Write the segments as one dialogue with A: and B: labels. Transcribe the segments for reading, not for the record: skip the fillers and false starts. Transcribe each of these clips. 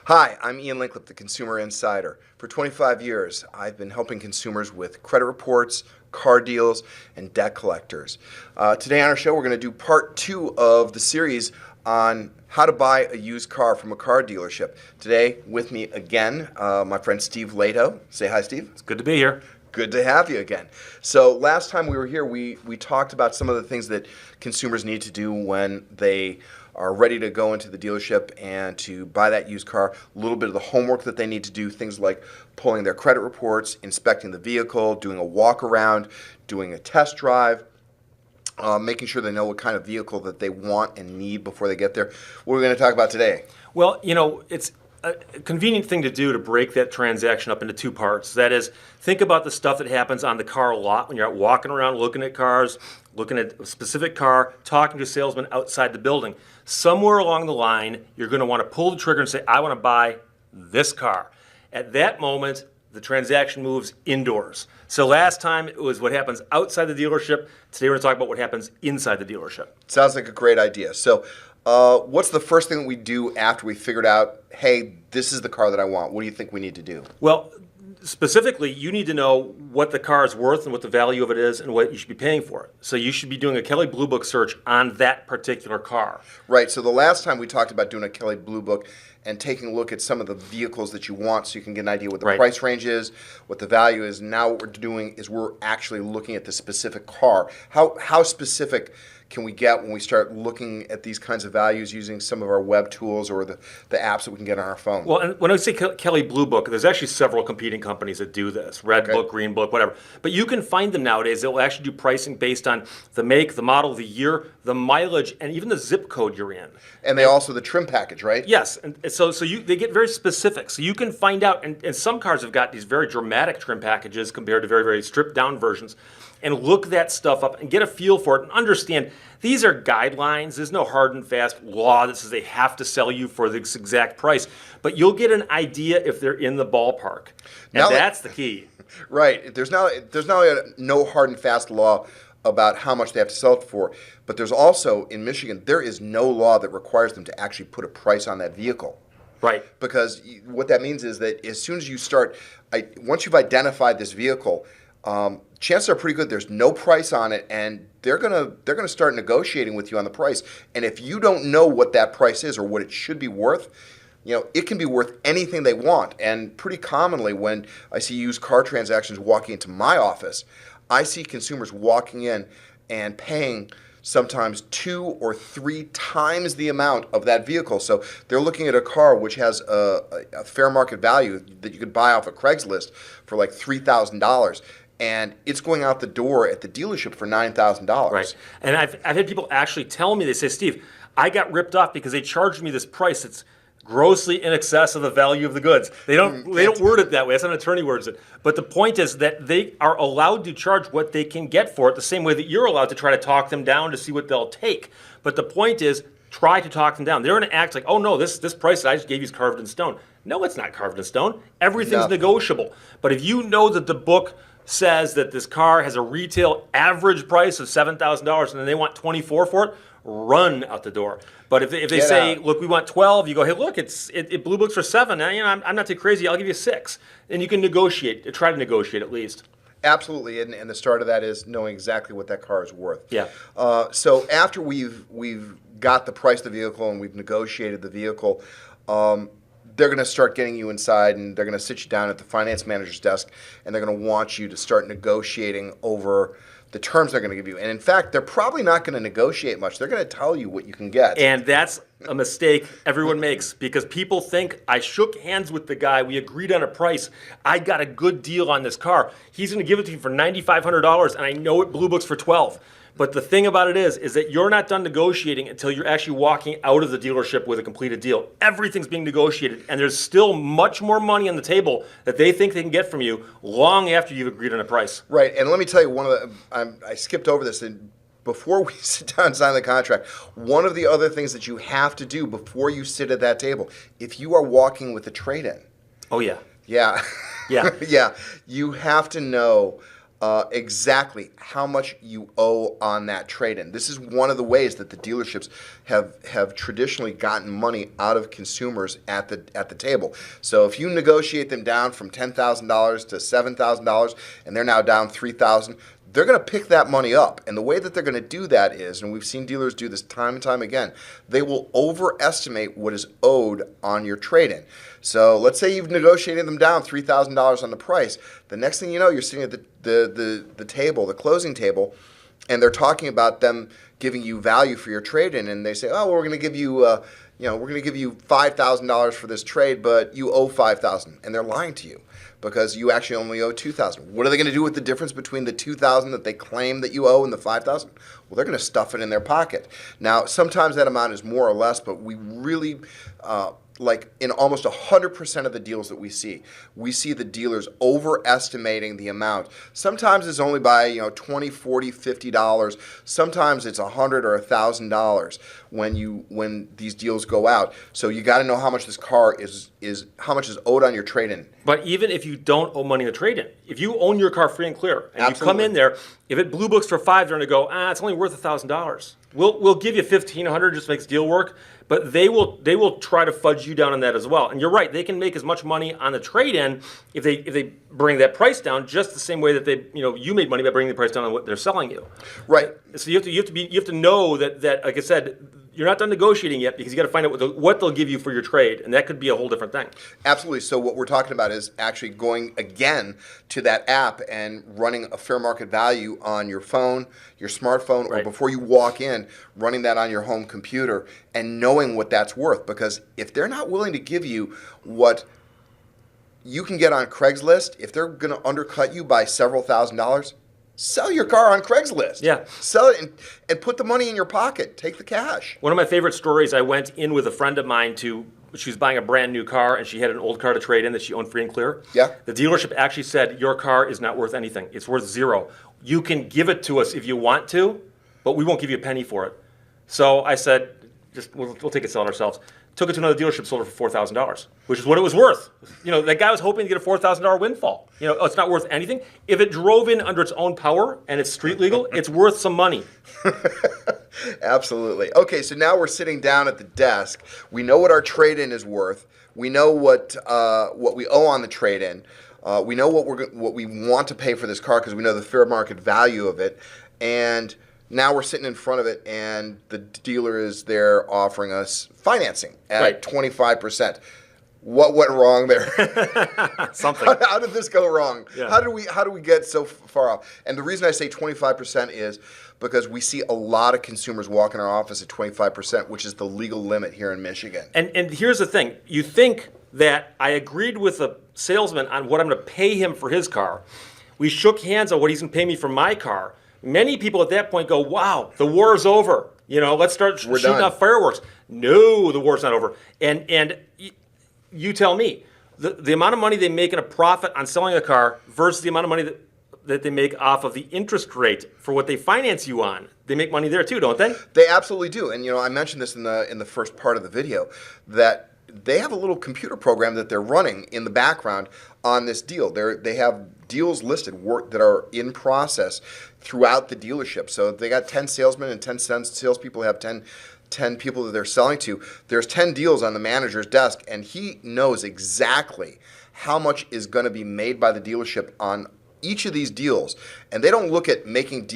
A: Hi, I'm Ian Linklip, the Consumer Insider. For 25 years, I've been helping consumers with credit reports, car deals, and debt collectors. Today on our show, we're going to do part 2 of the series on how to buy a used car from a car dealership. Today, with me again, my friend Steve Lato. Say hi, Steve.
B: It's good to be here.
A: Good to have you again. So last time we were here, we talked about some of the things that consumers need to do when they are ready to go into the dealership and to buy that used car, a little bit of the homework that they need to do, things like pulling their credit reports, inspecting the vehicle, doing a walk around, doing a test drive, making sure they know what kind of vehicle that they want and need before they get there. What are we going to talk about today?
B: Well, it's a convenient thing to do to break that transaction up into two parts. That is, think about the stuff that happens on the car lot when you're out walking around looking at cars, looking at a specific car, talking to a salesman outside the building. Somewhere along the line, you're going to want to pull the trigger and say, I want to buy this car. At that moment, the transaction moves indoors. So last time it was what happens outside the dealership. Today we're going to talk about what happens inside the dealership.
A: Sounds like a great idea. So what's the first thing that we do after we figured out, hey, this is the car that I want? What do you think we need to do?
B: Well, specifically, you need to know what the car is worth and what the value of it is and what you should be paying for it. So you should be doing a Kelley Blue Book search on that particular car.
A: Right. So the last time we talked about doing a Kelley Blue Book and taking a look at some of the vehicles that you want so you can get an idea what the price range is, what the value is. Now what we're doing is we're actually looking at the specific car. How specific can we get when we start looking at these kinds of values using some of our web tools or the apps that we can get on our phone?
B: Well, and when I say Kelley Blue Book, there's actually several competing companies that do this. Red Book, Green Book, whatever. But you can find them nowadays that will actually do pricing based on the make, the model, the year, the mileage, and even the zip code you're in.
A: And they also the trim package, right?
B: Yes. And so they get very specific. So you can find out, and some cars have got these very dramatic trim packages compared to very, very stripped down versions. And look that stuff up and get a feel for it and understand these are guidelines. There's no hard and fast law that says they have to sell you for this exact price. But you'll get an idea if they're in the ballpark. And that's the key.
A: Right. There's no hard and fast law about how much they have to sell it for. But there's also, in Michigan, there is no law that requires them to actually put a price on that vehicle.
B: Right.
A: Because what that means is that as soon as you start, once you've identified this vehicle, chances are pretty good there's no price on it, and they're gonna start negotiating with you on the price. And if you don't know what that price is or what it should be worth, it can be worth anything they want. And pretty commonly when I see used car transactions walking into my office, I see consumers walking in and paying sometimes 2 or 3 times the amount of that vehicle. So they're looking at a car which has a fair market value that you could buy off of Craigslist for like $3,000. And it's going out the door at the dealership for $9,000.
B: Right. And I've had people actually tell me, they say, Steve, I got ripped off because they charged me this price that's grossly in excess of the value of the goods. They don't word it that way. That's how an attorney words it. But the point is that they are allowed to charge what they can get for it the same way that you're allowed to try to talk them down to see what they'll take. But the point is, try to talk them down. They're going to act like, oh no, this price that I just gave you is carved in stone. No, it's not carved in stone. Everything's negotiable. But if you know that the book says that this car has a retail average price of $7,000 and then they want $24,000 for it, run out the door. But if they say, look, we want 12, you go, hey, look, it Blue Book's for 7. Now, I'm not too crazy. I'll give you 6. And you can negotiate, try to negotiate at least.
A: Absolutely, and the start of that is knowing exactly what that car is worth.
B: Yeah.
A: So after we've got the price of the vehicle and we've negotiated the vehicle, they're going to start getting you inside and they're going to sit you down at the finance manager's desk and they're going to want you to start negotiating over the terms they're going to give you. And in fact, they're probably not going to negotiate much. They're going to tell you what you can get.
B: And that's a mistake everyone makes because people think, I shook hands with the guy, we agreed on a price, I got a good deal on this car. He's going to give it to you for $9,500 and I know it Blue Book's for 12. But the thing about it is that you're not done negotiating until you're actually walking out of the dealership with a completed deal. Everything's being negotiated, and there's still much more money on the table that they think they can get from you long after you've agreed on a price.
A: Right, and let me tell you, I skipped over this, and before we sit down and sign the contract, one of the other things that you have to do before you sit at that table, if you are walking with a trade-in.
B: Oh, yeah.
A: Yeah.
B: Yeah.
A: Yeah, you have to know exactly how much you owe on that trade-in. This is one of the ways that the dealerships have traditionally gotten money out of consumers at the table. So if you negotiate them down from $10,000 to $7,000 and they're now down $3,000, they're going to pick that money up. And the way that they're going to do that is, and we've seen dealers do this time and time again, they will overestimate what is owed on your trade-in. So let's say you've negotiated them down $3,000 on the price. The next thing you know, you're sitting at the table, the closing table, and they're talking about them giving you value for your trade-in, and they say, oh, well, we're going to give you we're going to give you $5,000 for this trade, but you owe $5,000, and they're lying to you because you actually only owe $2,000. What are they going to do with the difference between the $2,000 that they claim that you owe and the $5,000? Well, they're going to stuff it in their pocket. Now, sometimes that amount is more or less, but we really like in almost 100% of the deals that we see the dealers overestimating the amount. Sometimes it's only by $20, $40, $50. Sometimes it's $100 or $1,000 when these deals go out. So you got to know how much this car is how much is owed on your trade-in.
B: But even if you don't owe money in the trade-in, if you own your car free and clear, and
A: Absolutely.
B: you come in there, if it blue books for $5, they're going to go, it's only worth $1,000. We'll give you $1,500 just to make the deal work, but they will try to fudge you down on that as well. And you're right, they can make as much money on the trade-in if they bring that price down, just the same way that you made money by bringing the price down on what they're selling you.
A: Right.
B: So you have to know that like I said, you're not done negotiating yet because you got to find out what they'll give you for your trade, and that could be a whole different thing.
A: Absolutely. So what we're talking about is actually going again to that app and running a fair market value on your phone, your smartphone,
B: Right.
A: or before you walk in, running that on your home computer and knowing what that's worth. Because if they're not willing to give you what you can get on Craigslist, if they're going to undercut you by several $1,000s, sell your car on Craigslist.
B: Yeah.
A: Sell it and put the money in your pocket. Take the cash.
B: One of my favorite stories, I went in with a friend of mine she was buying a brand new car, and she had an old car to trade in that she owned free and clear.
A: Yeah.
B: The dealership actually said, your car is not worth anything. It's worth $0. You can give it to us if you want to, but we won't give you a penny for it. So I said, we'll take it, sell it ourselves. Took it to another dealership, sold it for $4,000, which is what it was worth. That guy was hoping to get a $4,000 windfall. It's not worth anything. If it drove in under its own power and it's street legal, it's worth some money.
A: Absolutely. Okay, so now we're sitting down at the desk. We know what our trade-in is worth. We know what we owe on the trade-in. We know what we want to pay for this car because we know the fair market value of it. And now we're sitting in front of it, and the dealer is there offering us financing at
B: Right.
A: 25%. What went wrong there?
B: Something.
A: How did this go wrong?
B: Yeah.
A: How do we get so far off? And the reason I say 25% is because we see a lot of consumers walk in our office at 25%, which is the legal limit here in Michigan.
B: And here's the thing. You think that I agreed with the salesman on what I'm going to pay him for his car. We shook hands on what he's going to pay me for my car. Many people at that point go, wow, the war is over. Let's start shooting off fireworks. No, the war's not over. And you tell me, the amount of money they make in a profit on selling a car versus the amount of money that they make off of the interest rate for what they finance you on. They make money there too, don't they?
A: They absolutely do. And I mentioned this in the first part of the video that they have a little computer program that they're running in the background on this deal. They have deals listed that are in process throughout the dealership. So they got 10 salesmen and 10 salespeople have 10 people that they're selling to. There's 10 deals on the manager's desk, and he knows exactly how much is going to be made by the dealership on each of these deals. And they don't look at making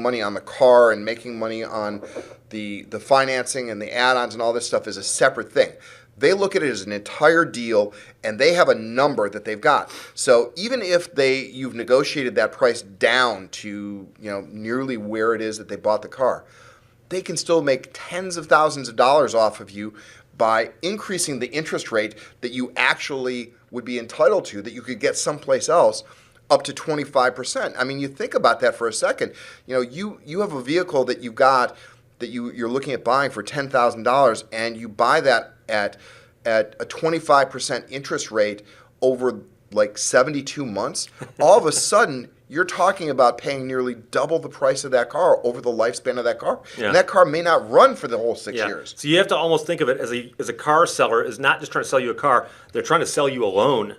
A: money on the car and making money on the financing and the add-ons and all this stuff as a separate thing. They look at it as an entire deal, and they have a number that they've got. So even if you've negotiated that price down to nearly where it is that they bought the car, they can still make tens of thousands of dollars off of you by increasing the interest rate that you actually would be entitled to, that you could get someplace else, up to 25%. I mean, you think about that for a second. You have a vehicle that you've got that you're looking at buying for $10,000, and you buy that at a 25% interest rate over like 72 months. All of a sudden, you're talking about paying nearly double the price of that car over the lifespan of that car.
B: Yeah.
A: And that car may not run for the whole 6 years.
B: So you have to almost think of it as a car seller is not just trying to sell you a car, they're trying to sell you a loan.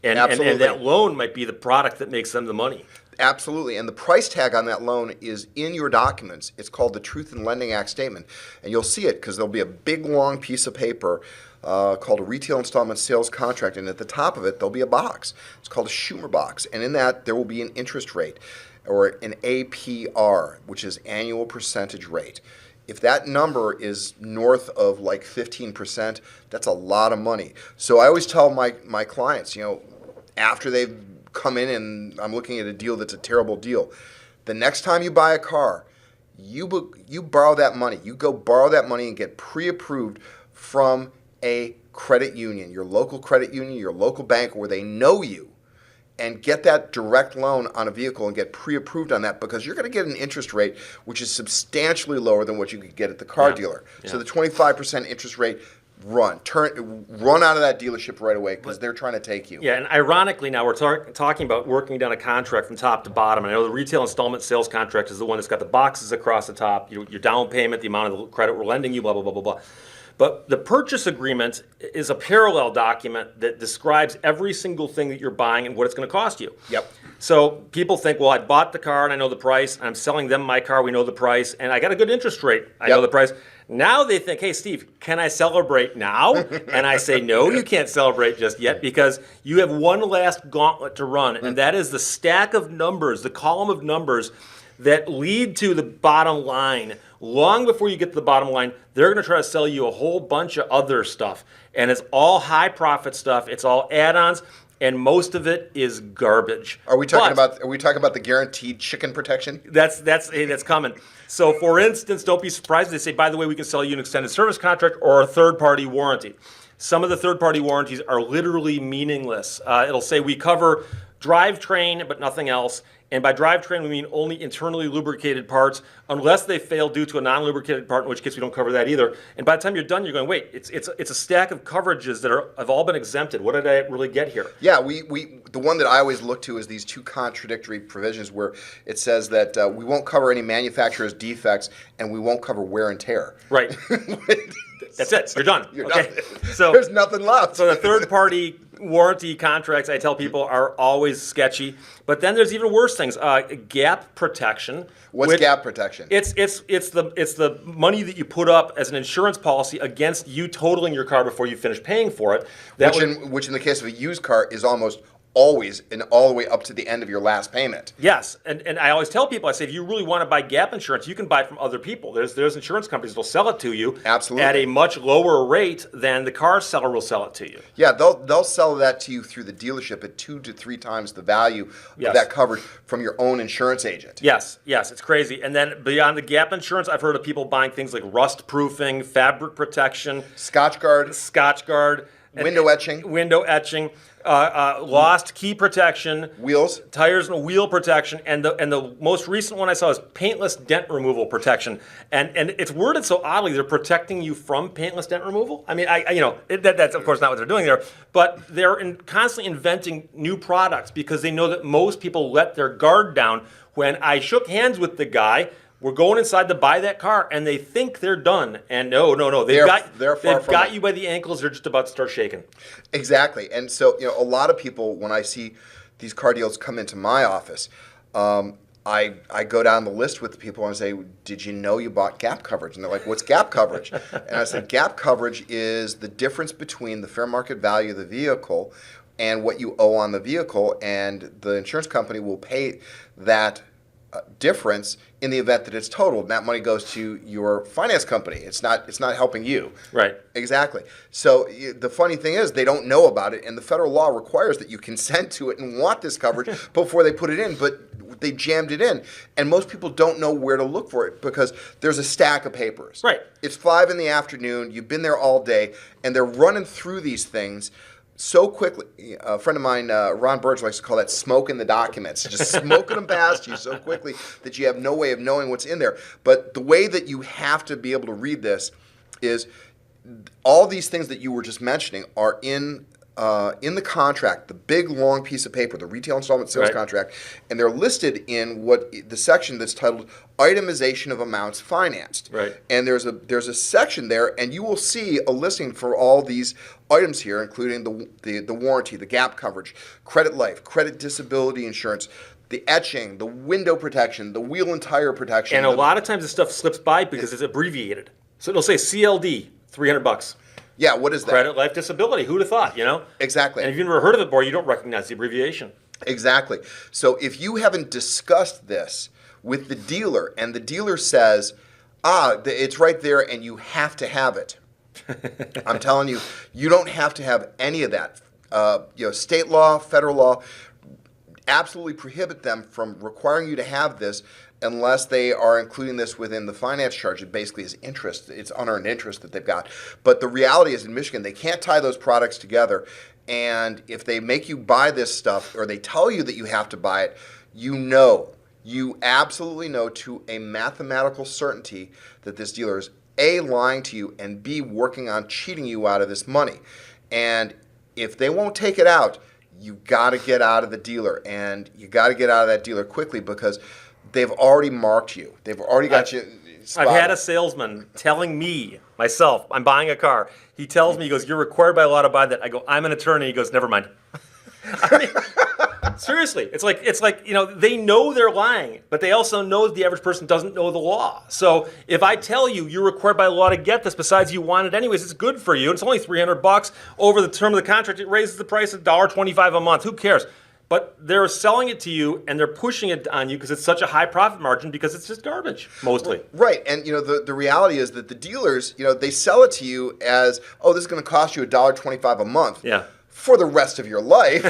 B: And
A: Absolutely.
B: that loan might be the product that makes them the money.
A: Absolutely. And the price tag on that loan is in your documents. It's called the Truth in Lending Act statement. And you'll see it because there'll be a big, long piece of paper called a retail installment sales contract. And at the top of it, there'll be a box. It's called a Schumer box. And in that, there will be an interest rate or an APR, which is annual percentage rate. If that number is north of like 15%, that's a lot of money. So I always tell my clients, after they've come in and I'm looking at a deal that's a terrible deal, the next time you buy a car, you borrow that money. You go borrow that money and get pre-approved from a credit union, your local credit union, your local bank where they know you, and get that direct loan on a vehicle and get pre-approved on that because you're going to get an interest rate which is substantially lower than what you could get at the car dealer. Yeah. So the 25% interest rate, run out of that dealership right away because they're trying to take you.
B: Yeah, and ironically now we're talking about working down a contract from top to bottom. And I know the retail installment sales contract is the one that's got the boxes across the top, your down payment, the amount of the credit we're lending you, blah, blah, blah, blah, blah. But the purchase agreement is a parallel document that describes every single thing that you're buying and what it's going to cost you.
A: Yep.
B: So people think, well, I bought the car and I know the price. I'm selling them my car, we know the price, and I got a good interest rate. I know the price. Now they think, hey, Steve, can I celebrate now? And I say, no, you can't celebrate just yet because you have one last gauntlet to run, and that is the stack of numbers, the column of numbers that lead to the bottom line. Long before you get to the bottom line, they're going to try to sell you a whole bunch of other stuff. And it's all high profit stuff. It's all add-ons, and most of it is garbage.
A: Are we talking about the guaranteed chicken protection?
B: That's coming. So for instance, don't be surprised if they say, by the way, we can sell you an extended service contract or a third-party warranty. Some of the third-party warranties are literally meaningless. It'll say we cover drivetrain but nothing else. And by drivetrain, we mean only internally lubricated parts, unless they fail due to a non-lubricated part, in which case we don't cover that either. And by the time you're done, you're going, wait, it's a stack of coverages that have all been exempted. What did I really get here?
A: Yeah, the one that I always look to is these two contradictory provisions where it says that we won't cover any manufacturer's defects and we won't cover wear and tear.
B: Right. That's it. You're done.
A: You're
B: okay.
A: done.
B: So
A: there's nothing left.
B: So the third-party warranty contracts, I tell people, are always sketchy. But then there's even worse things. Gap protection.
A: What's gap protection?
B: It's the money that you put up as an insurance policy against you totaling your car before you finish paying for it.
A: Which in the case of a used car is almost always and all the way up to the end of your last payment.
B: Yes, and I always tell people, I say, if you really want to buy gap insurance, you can buy it from other people. There's insurance companies that will sell it to you
A: absolutely
B: at a much lower rate than the car seller will sell it to you.
A: Yeah, they'll sell that to you through the dealership at 2 to 3 times the value of that coverage from your own insurance agent.
B: Yes, it's crazy. And then beyond the gap insurance, I've heard of people buying things like rust proofing, fabric protection,
A: Scotch Guard, window
B: etching. Lost key protection,
A: wheels,
B: tires and wheel protection, and the most recent one I saw is paintless dent removal protection. And it's worded so oddly. They're protecting you from paintless dent removal. I mean, that's of course not what they're doing there, but they're constantly inventing new products because they know that most people let their guard down. When I shook hands with the guy, we're going inside to buy that car, and they think they're done. And no. They've got you by the ankles. They're just about to start shaking.
A: Exactly. And so, a lot of people, when I see these car deals come into my office, I go down the list with the people and I say, did you know you bought gap coverage? And they're like, what's gap coverage? And I said, gap coverage is the difference between the fair market value of the vehicle and what you owe on the vehicle, and the insurance company will pay that difference in the event that it's totaled. And that money goes to your finance company. It's not helping you.
B: Right.
A: Exactly. So the funny thing is they don't know about it, and the federal law requires that you consent to it and want this coverage before they put it in, but they jammed it in. And most people don't know where to look for it because there's a stack of papers.
B: Right.
A: It's 5 p.m, you've been there all day, and they're running through these things so quickly. A friend of mine, Ron Burge, likes to call that smoking the documents. Just smoking them past you so quickly that you have no way of knowing what's in there. But the way that you have to be able to read this is all these things that you were just mentioning are in the contract, the big long piece of paper, the retail installment sales contract, and they're listed in the section that's titled itemization of amounts financed.
B: Right.
A: And there's a section there, and you will see a listing for all these items here, including the warranty, the gap coverage, credit life, credit disability insurance, the etching, the window protection, the wheel and tire protection.
B: And a lot of times this stuff slips by because it's abbreviated. So it'll say CLD, $300.
A: Yeah, what is that?
B: Credit life disability. Who'd have thought,
A: Exactly.
B: And if you've never heard of it before, you don't recognize the abbreviation.
A: Exactly. So if you haven't discussed this with the dealer and the dealer says, it's right there and you have to have it. I'm telling you, you don't have to have any of that. State law, federal law, absolutely prohibit them from requiring you to have this unless they are including this within the finance charge. It basically is interest. It's unearned interest that they've got. But the reality is in Michigan, they can't tie those products together. And if they make you buy this stuff or they tell you that you have to buy it, you absolutely know to a mathematical certainty that this dealer is A, lying to you, and B, working on cheating you out of this money. And if they won't take it out, you got to get out of the dealer, and you got to get out of that dealer quickly because they've already marked you. They've already got you spotted.
B: I've had a salesman telling me, myself, I'm buying a car. He tells me, he goes, you're required by law to buy that. I go, I'm an attorney. He goes, never mind. I mean, seriously, it's like they know they're lying, but they also know the average person doesn't know the law. So if I tell you you're required by law to get this, besides you want it anyways, it's good for you. It's only $300 over the term of the contract. It raises the price $1.25 a month. Who cares? But they're selling it to you and they're pushing it on you because it's such a high profit margin because it's just garbage mostly.
A: Right, and the reality is that the dealers, they sell it to you as, this is going to cost you $1.25 a month.
B: Yeah.
A: For the rest of your life,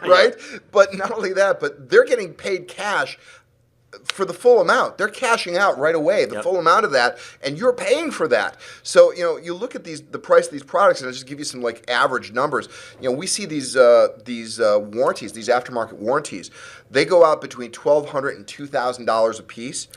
A: right? Yeah. But not only that, but they're getting paid cash for the full amount. They're cashing out right away, the full amount of that, and you're paying for that. So, you look at the price of these products, and I'll just give you some average numbers. We see these warranties, these aftermarket warranties. They go out between $1,200 and $2,000 a piece.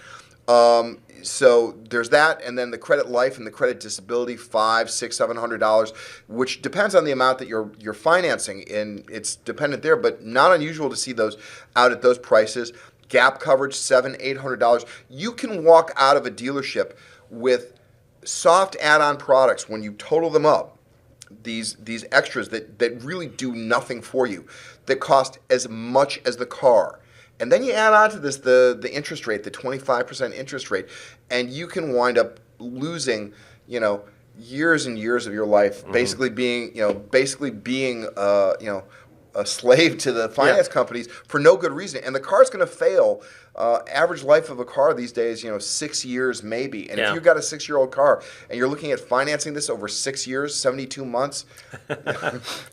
A: So there's that, and then the credit life and the credit disability, $500, $600, $700, which depends on the amount that you're financing, and it's dependent there, but not unusual to see those out at those prices. Gap coverage, $700, $800. You can walk out of a dealership with soft add-on products when you total them up. These extras that really do nothing for you, that cost as much as the car. And then you add on to this the interest rate, the 25% interest rate, and you can wind up losing, years and years of your life, basically being a slave to the finance companies for no good reason. And the car's going to fail. Average life of a car these days, 6 years maybe. And if you've got a 6-year-old car and you're looking at financing this over 6 years, 72 months,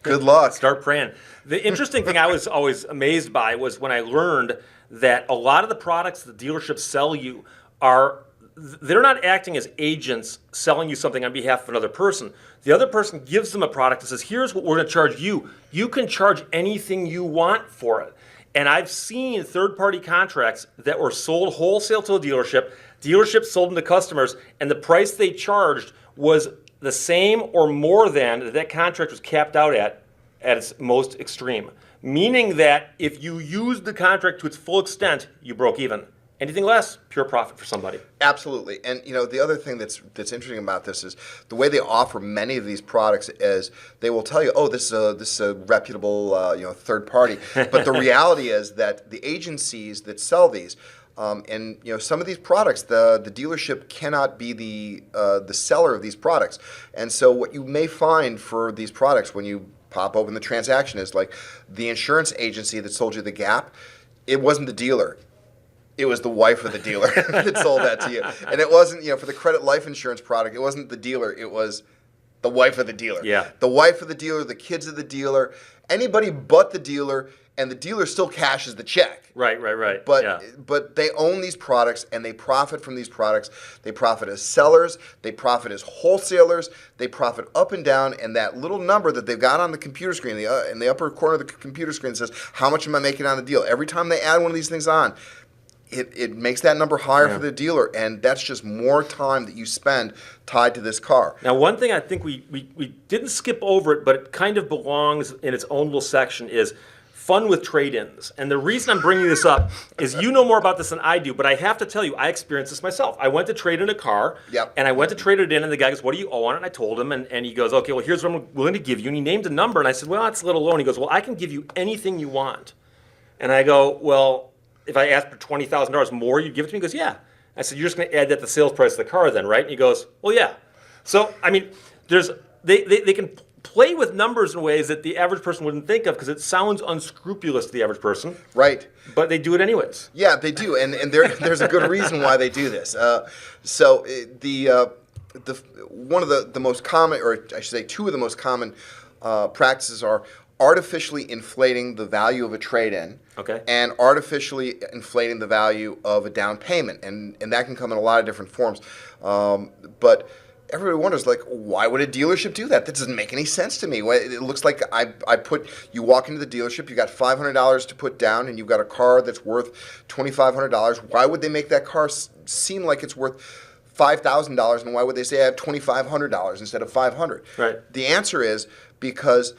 A: good luck.
B: Start praying. The interesting thing I was always amazed by was when I learned that a lot of the products the dealerships sell you they're not acting as agents selling you something on behalf of another person. The other person gives them a product and says, here's what we're going to charge you. You can charge anything you want for it. And I've seen third-party contracts that were sold wholesale to a dealership. Dealerships sold them to customers, and the price they charged was the same or more than that contract was capped out at its most extreme. Meaning that if you used the contract to its full extent, you broke even. Anything less, pure profit for somebody.
A: Absolutely. And the other thing that's interesting about this is the way they offer many of these products is they will tell you, this is a reputable third party. But the reality is that the agencies that sell these, and some of these products, the dealership cannot be the seller of these products. And so what you may find for these products when you pop open the transaction is like the insurance agency that sold you the Gap, it wasn't the dealer. It was the wife of the dealer that sold that to you. And it wasn't, for the credit life insurance product, it wasn't the dealer, it was the wife of the dealer.
B: Yeah.
A: The wife of the dealer, the kids of the dealer, anybody but the dealer, and the dealer still cashes the check.
B: Right.
A: But they own these products and they profit from these products. They profit as sellers, they profit as wholesalers, they profit up and down, and that little number that they've got on the computer screen, in the upper corner of the computer screen says, how much am I making on the deal? Every time they add one of these things on, it makes that number higher for the dealer, and that's just more time that you spend tied to this car.
B: Now, one thing I think we didn't skip over it, but it kind of belongs in its own little section is fun with trade-ins. And the reason I'm bringing this up is you know more about this than I do, but I have to tell you, I experienced this myself. I went to trade in a car, and I went to trade it in, and the guy goes, what do you owe on it? And I told him, and he goes, okay, well, here's what I'm willing to give you. And he named a number, and I said, well, that's a little low. And he goes, well, I can give you anything you want. And I go, well, if I asked for $20,000 more, you'd give it to me? He goes, yeah. I said, you're just going to add that to the sales price of the car then, right? And he goes, well, yeah. So, I mean, they can play with numbers in ways that the average person wouldn't think of because it sounds unscrupulous to the average person.
A: Right.
B: But they do it anyways.
A: Yeah, they do, and there's a good reason why they do this. One of the most common, or I should say, two of the most common practices are artificially inflating the value of a trade-in,
B: okay,
A: and artificially inflating the value of a down payment, and that can come in a lot of different forms. But everybody wonders, like, why would a dealership do that? That doesn't make any sense to me. It looks like you walk into the dealership, you got $500 to put down, and you've got a car that's worth $2,500. Why would they make that car seem like it's worth $5,000, and why would they say I have $2,500 instead of $500?
B: Right.
A: The answer is because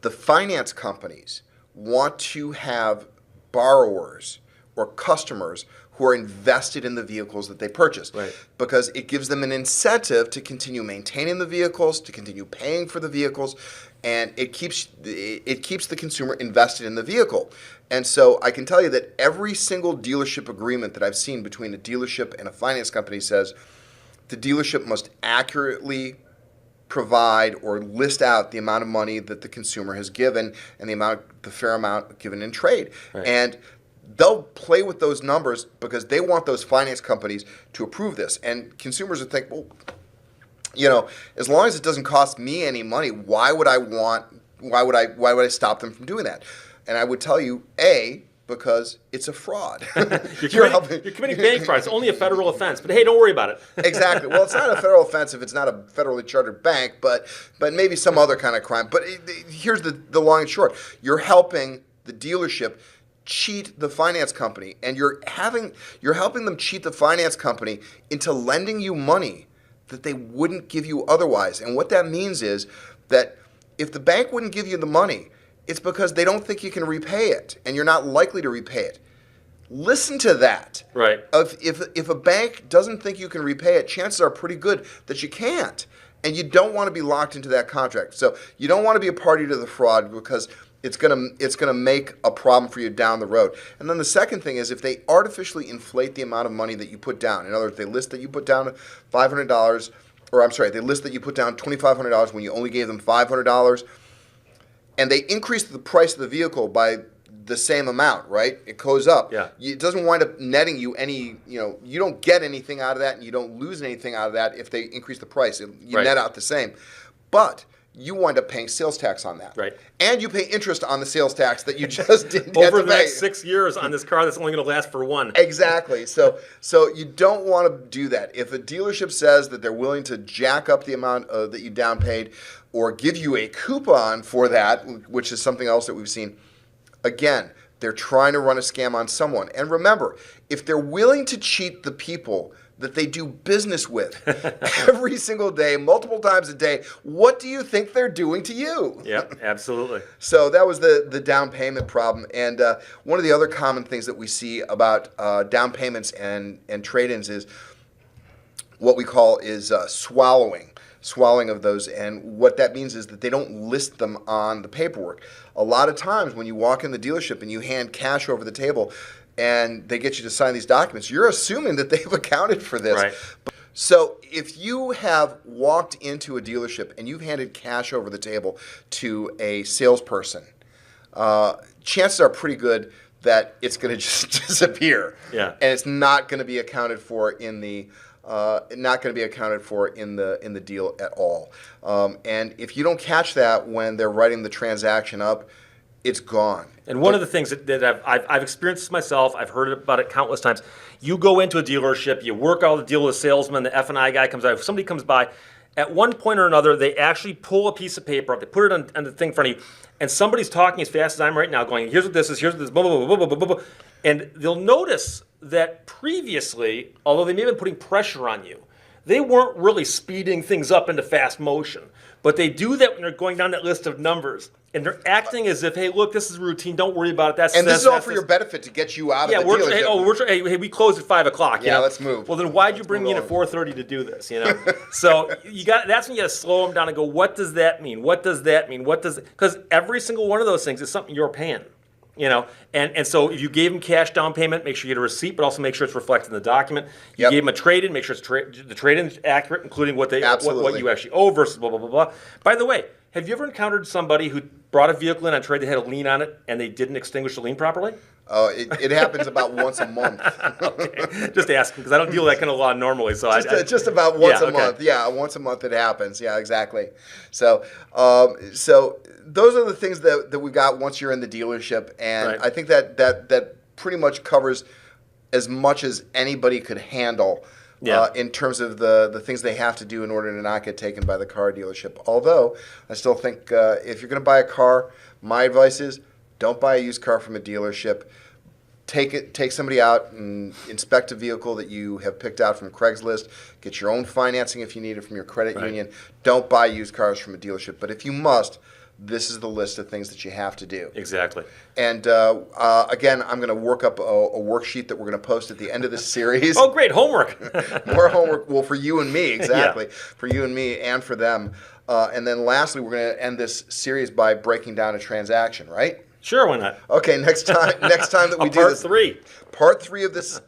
A: the finance companies want to have borrowers or customers who are invested in the vehicles that they purchased,
B: right,
A: because it gives them an incentive to continue maintaining the vehicles, to continue paying for the vehicles, and it keeps the consumer invested in the vehicle. And so I can tell you that every single dealership agreement that I've seen between a dealership and a finance company says the dealership must accurately provide or list out the amount of money that the consumer has given and the fair amount given in trade.
B: Right.
A: And they'll play with those numbers because they want those finance companies to approve this. And consumers would think, well, as long as it doesn't cost me any money, why would I stop them from doing that? And I would tell you, because it's a fraud.
B: You're committing bank fraud. It's only a federal offense. But hey, don't worry about it.
A: Exactly. Well, it's not a federal offense if it's not a federally chartered bank, but maybe some other kind of crime. But here's the long and short. You're helping the dealership cheat the finance company, and you're helping them cheat the finance company into lending you money that they wouldn't give you otherwise. And what that means is that if the bank wouldn't give you the money, it's because they don't think you can repay it, and you're not likely to repay it. Listen to that.
B: Right.
A: If a bank doesn't think you can repay it, chances are pretty good that you can't, and you don't want to be locked into that contract. So you don't want to be a party to the fraud because it's gonna make a problem for you down the road. And then the second thing is if they artificially inflate the amount of money that you put down. In other words, they list that you put down $500, they list that you put down $2,500 when you only gave them $500. And they increase the price of the vehicle by the same amount, right? It goes up.
B: Yeah.
A: It doesn't wind up netting you any, you don't get anything out of that, and you don't lose anything out of that if they increase the price. You
B: right.
A: net out the same. But you wind up paying sales tax on that.
B: Right.
A: And you pay interest on the sales tax that you just didn't
B: over
A: get
B: the next 6 years on this car that's only going to last for one.
A: Exactly. So you don't want to do that. If a dealership says that they're willing to jack up the amount that you down paid or give you a coupon for that, which is something else that we've seen, again, they're trying to run a scam on someone. And remember, if they're willing to cheat the people that they do business with every single day, multiple times a day, what do you think they're doing to you?
B: Yep, absolutely.
A: So that was the down payment problem. And one of the other common things that we see about down payments and trade-ins is what we call swallowing of those. And what that means is that they don't list them on the paperwork. A lot of times when you walk in the dealership and you hand cash over the table and they get you to sign these documents, you're assuming that they've accounted for this.
B: Right.
A: So if you have walked into a dealership and you've handed cash over the table to a salesperson, chances are pretty good that it's going to just disappear.
B: Yeah.
A: And it's not going to be accounted for in the deal at all. And if you don't catch that when they're writing the transaction up, it's gone.
B: And one of the things that I've experienced this myself, I've heard about it countless times. You go into a dealership, you work out the deal with a salesman, the F&I guy comes out, if somebody comes by, at one point or another, they actually pull a piece of paper up, they put it on the thing in front of you, and somebody's talking as fast as I'm right now, going, here's what this is, blah, blah, blah, blah, blah, blah, blah. And they'll notice that previously, although they may have been putting pressure on you, they weren't really speeding things up into fast motion. But they do that when they're going down that list of numbers. And they're acting as if, hey, look, this is routine. Don't worry about it.
A: This is all for your benefit to get you out of the dealership.
B: Hey, we close at 5 o'clock.
A: Yeah, let's move.
B: Well, then why'd you bring me in at 4:30 to do this? So that's when you got to slow them down and go, what does that mean? What does that mean? Because every single one of those things is something you're paying. You know, and so if you gave him cash down payment, make sure you get a receipt, but also make sure it's reflected in the document. You
A: Yep.
B: gave him a trade-in, make sure the trade-in is accurate, including what
A: Absolutely.
B: you actually owe versus blah blah blah blah. By the way, have you ever encountered somebody who brought a vehicle in on trade that had a lien on it and they didn't extinguish the lien properly?
A: Oh, it happens about once a month.
B: Okay. Just asking because I don't deal with that kind of law normally. So
A: Just about once
B: yeah,
A: a
B: okay.
A: month. Yeah, once a month it happens. Yeah, exactly. So, so those are the things that we got once you're in the dealership, and
B: Right.
A: I think that pretty much covers as much as anybody could handle.
B: Yeah.
A: In terms of the things they have to do in order to not get taken by the car dealership. Although, I still think if you're going to buy a car, my advice is don't buy a used car from a dealership. Take somebody out and inspect a vehicle that you have picked out from Craigslist. Get your own financing if you need it from your credit
B: Right.
A: union. Don't buy used cars from a dealership. But if you must, this is the list of things that you have to do.
B: Exactly.
A: And again, I'm going to work up a worksheet that we're going to post at the end of this series.
B: Oh, great homework.
A: More homework, well, for you and me, exactly. For you and me and for them. And then lastly, we're going to end this series by breaking down a transaction, right?
B: Sure, why not?
A: Okay, next time that we do
B: Part
A: this,
B: 3.
A: part 3 of this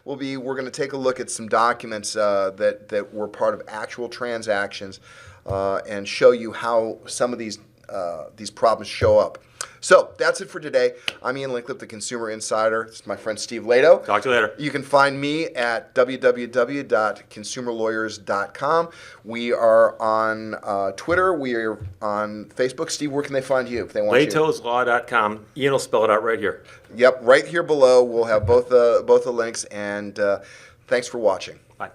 A: will be, we're going to take a look at some documents that were part of actual transactions and show you how some of these problems show up. So that's it for today. I'm Ian Linklip, the Consumer Insider. This is my friend Steve Lado.
B: Talk to you later.
A: You can find me at www.consumerlawyers.com. We are on Twitter. We are on Facebook. Steve, where can they find you if they want you?
B: Lato'sLaw.com. Ian will spell it out right here.
A: Yep, right here below. We'll have both the links. And thanks for watching.
B: Bye.